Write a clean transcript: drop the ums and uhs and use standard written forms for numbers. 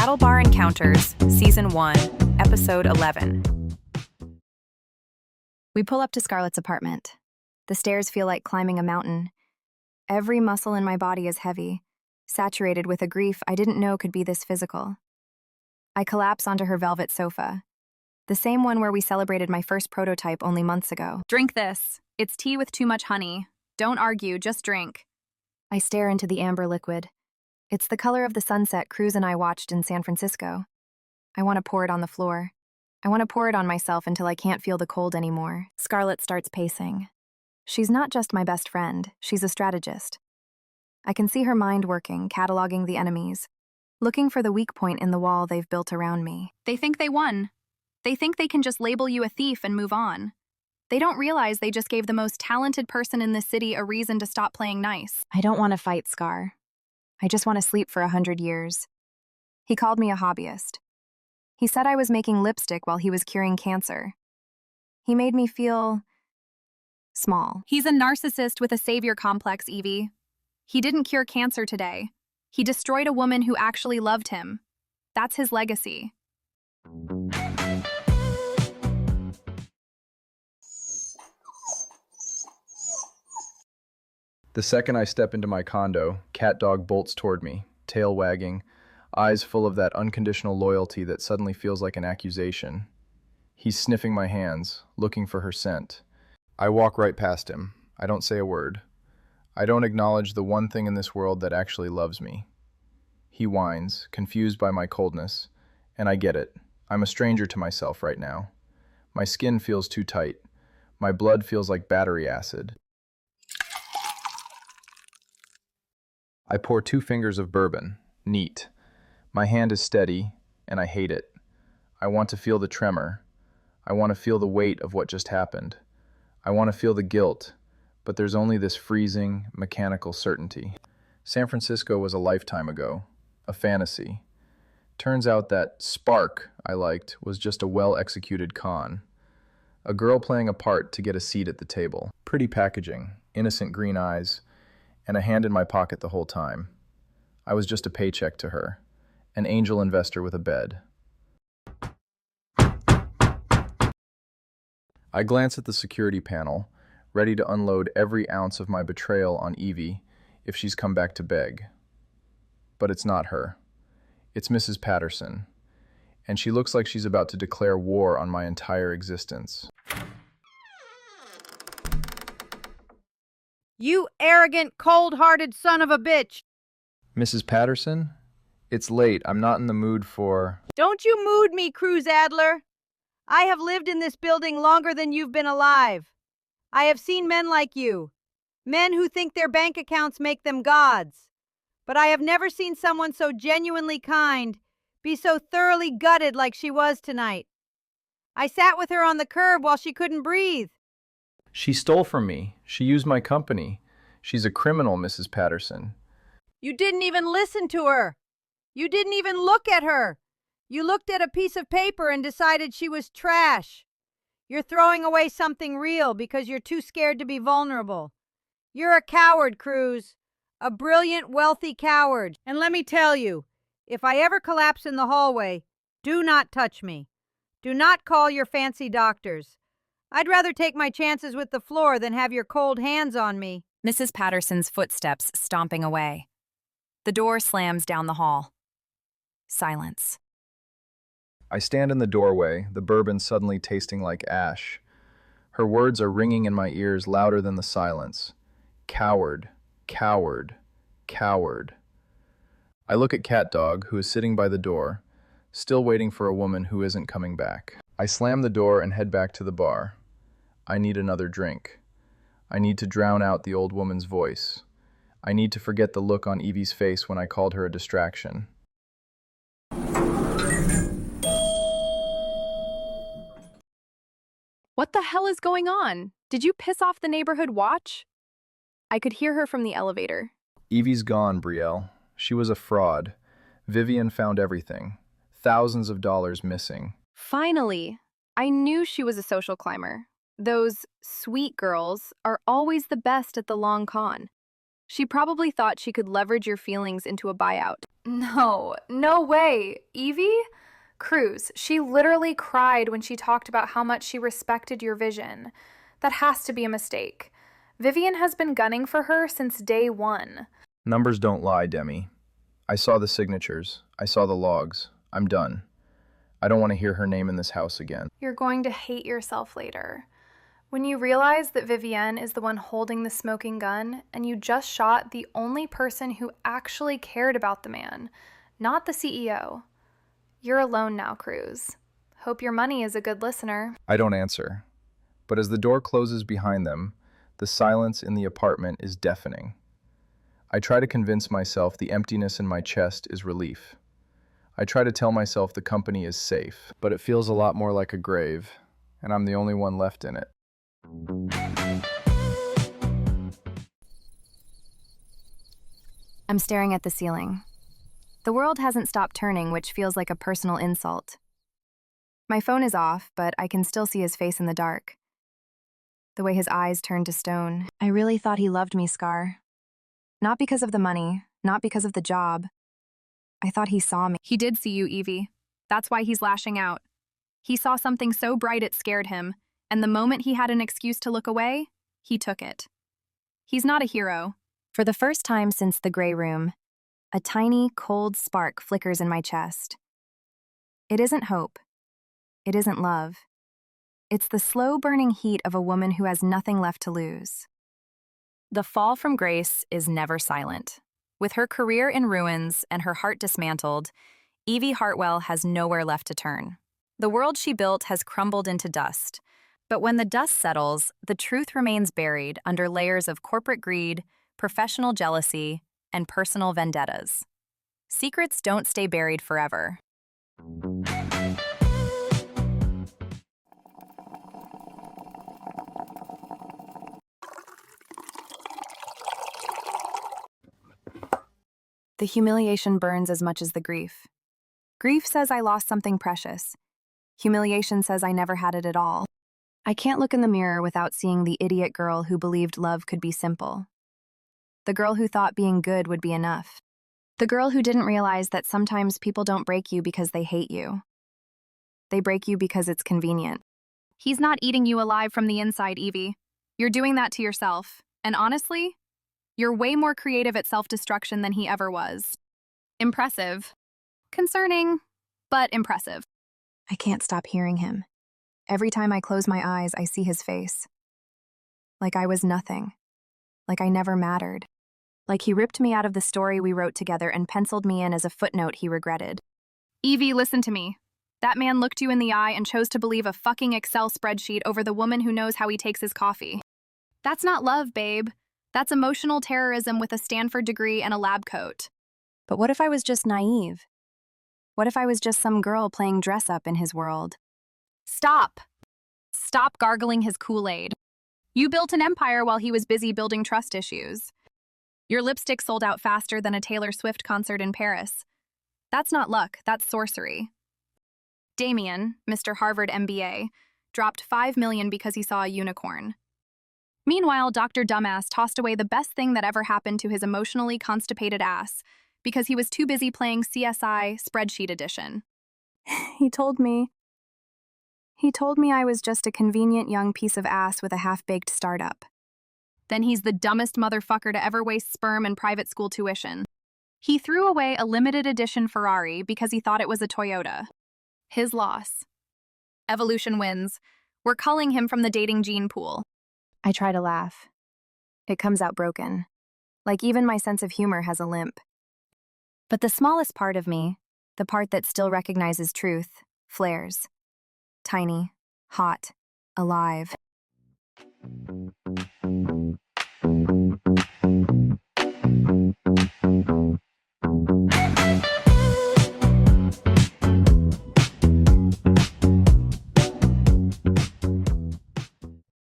Battle Bar Encounters, Season 1, Episode 11. We pull up to Scarlett's apartment. The stairs feel like climbing a mountain. Every muscle in my body is heavy, saturated with a grief I didn't know could be this physical. I collapse onto her velvet sofa, the same one where we celebrated my first prototype only months ago. Drink this. It's tea with too much honey. Don't argue, just drink. I stare into the amber liquid. It's the color of the sunset Cruz and I watched in San Francisco. I want to pour it on the floor. I want to pour it on myself until I can't feel the cold anymore. Scarlett starts pacing. She's not just my best friend, she's a strategist. I can see her mind working, cataloging the enemies, looking for the weak point in the wall they've built around me. They think they won. They think they can just label you a thief and move on. They don't realize they just gave the most talented person in this city a reason to stop playing nice. I don't want to fight Scar. I just want to sleep for 100 years. He called me a hobbyist. He said I was making lipstick while he was curing cancer. He made me feel small. He's a narcissist with a savior complex, Evie. He didn't cure cancer today. He destroyed a woman who actually loved him. That's his legacy. The second I step into my condo, Cat Dog bolts toward me, tail wagging, eyes full of that unconditional loyalty that suddenly feels like an accusation. He's sniffing my hands, looking for her scent. I walk right past him. I don't say a word. I don't acknowledge the one thing in this world that actually loves me. He whines, confused by my coldness, and I get it. I'm a stranger to myself right now. My skin feels too tight. My blood feels like battery acid. I pour 2 fingers of bourbon, neat. My hand is steady, and I hate it. I want to feel the tremor. I want to feel the weight of what just happened. I want to feel the guilt, but there's only this freezing, mechanical certainty. San Francisco was a lifetime ago, a fantasy. Turns out that spark I liked was just a well-executed con. A girl playing a part to get a seat at the table. Pretty packaging, innocent green eyes, and a hand in my pocket the whole time. I was just a paycheck to her, an angel investor with a bed. I glance at the security panel, ready to unload every ounce of my betrayal on Evie if she's come back to beg. But it's not her. It's Mrs. Patterson, and she looks like she's about to declare war on my entire existence. You arrogant, cold-hearted son of a bitch! Mrs. Patterson? It's late. I'm not in the mood for... Don't you mood me, Cruz Adler! I have lived in this building longer than you've been alive. I have seen men like you. Men who think their bank accounts make them gods. But I have never seen someone so genuinely kind, be so thoroughly gutted like she was tonight. I sat with her on the curb while she couldn't breathe. She stole from me. She used my company. She's a criminal, Mrs. Patterson. You didn't even listen to her. You didn't even look at her. You looked at a piece of paper and decided she was trash. You're throwing away something real because you're too scared to be vulnerable. You're a coward, Cruz. A brilliant, wealthy coward. And let me tell you, if I ever collapse in the hallway, do not touch me. Do not call your fancy doctors. I'd rather take my chances with the floor than have your cold hands on me. Mrs. Patterson's footsteps stomping away. The door slams down the hall. Silence. I stand in the doorway, the bourbon suddenly tasting like ash. Her words are ringing in my ears louder than the silence. Coward, coward, coward. I look at Cat Dog, who is sitting by the door, still waiting for a woman who isn't coming back. I slam the door and head back to the bar. I need another drink. I need to drown out the old woman's voice. I need to forget the look on Evie's face when I called her a distraction. What the hell is going on? Did you piss off the neighborhood watch? I could hear her from the elevator. Evie's gone, Brielle. She was a fraud. Vivian found everything. Thousands of dollars missing. Finally! I knew she was a social climber. Those sweet girls are always the best at the long con. She probably thought she could leverage your feelings into a buyout. No, no way. Evie? Cruz, she literally cried when she talked about how much she respected your vision. That has to be a mistake. Vivian has been gunning for her since day one. Numbers don't lie, Demi. I saw the signatures. I saw the logs. I'm done. I don't want to hear her name in this house again. You're going to hate yourself later. When you realize that Vivienne is the one holding the smoking gun, and you just shot the only person who actually cared about the man, not the CEO. You're alone now, Cruz. Hope your money is a good listener. I don't answer. But as the door closes behind them, the silence in the apartment is deafening. I try to convince myself the emptiness in my chest is relief. I try to tell myself the company is safe, but it feels a lot more like a grave, and I'm the only one left in it. I'm staring at the ceiling. The world hasn't stopped turning, which feels like a personal insult. My phone is off, but I can still see his face in the dark. The way his eyes turned to stone. I really thought he loved me, Scar. Not because of the money, not because of the job. I thought he saw me. He did see you, Evie. That's why he's lashing out. He saw something so bright it scared him, and the moment he had an excuse to look away, he took it. He's not a hero. For the first time since the gray room, a tiny, cold spark flickers in my chest. It isn't hope. It isn't love. It's the slow-burning heat of a woman who has nothing left to lose. The fall from grace is never silent. With her career in ruins and her heart dismantled, Evie Hartwell has nowhere left to turn. The world she built has crumbled into dust. But when the dust settles, the truth remains buried under layers of corporate greed, professional jealousy, and personal vendettas. Secrets don't stay buried forever. The humiliation burns as much as the grief. Grief says I lost something precious. Humiliation says I never had it at all. I can't look in the mirror without seeing the idiot girl who believed love could be simple. The girl who thought being good would be enough. The girl who didn't realize that sometimes people don't break you because they hate you. They break you because it's convenient. He's not eating you alive from the inside, Evie. You're doing that to yourself. And honestly, you're way more creative at self-destruction than he ever was. Impressive. Concerning, but impressive. I can't stop hearing him. Every time I close my eyes, I see his face. Like I was nothing. Like I never mattered. Like he ripped me out of the story we wrote together and penciled me in as a footnote he regretted. Evie, listen to me. That man looked you in the eye and chose to believe a fucking Excel spreadsheet over the woman who knows how he takes his coffee. That's not love, babe. That's emotional terrorism with a Stanford degree and a lab coat. But what if I was just naive? What if I was just some girl playing dress-up in his world? Stop. Stop gargling his Kool-Aid. You built an empire while he was busy building trust issues. Your lipstick sold out faster than a Taylor Swift concert in Paris. That's not luck, that's sorcery. Damien, Mr. Harvard MBA, dropped $5 million because he saw a unicorn. Meanwhile, Dr. Dumbass tossed away the best thing that ever happened to his emotionally constipated ass because he was too busy playing CSI Spreadsheet Edition. He told me I was just a convenient young piece of ass with a half-baked startup. Then he's the dumbest motherfucker to ever waste sperm and private school tuition. He threw away a limited edition Ferrari because he thought it was a Toyota. His loss. Evolution wins. We're culling him from the dating gene pool. I try to laugh. It comes out broken. Like even my sense of humor has a limp. But the smallest part of me, the part that still recognizes truth, flares. Tiny, hot, alive.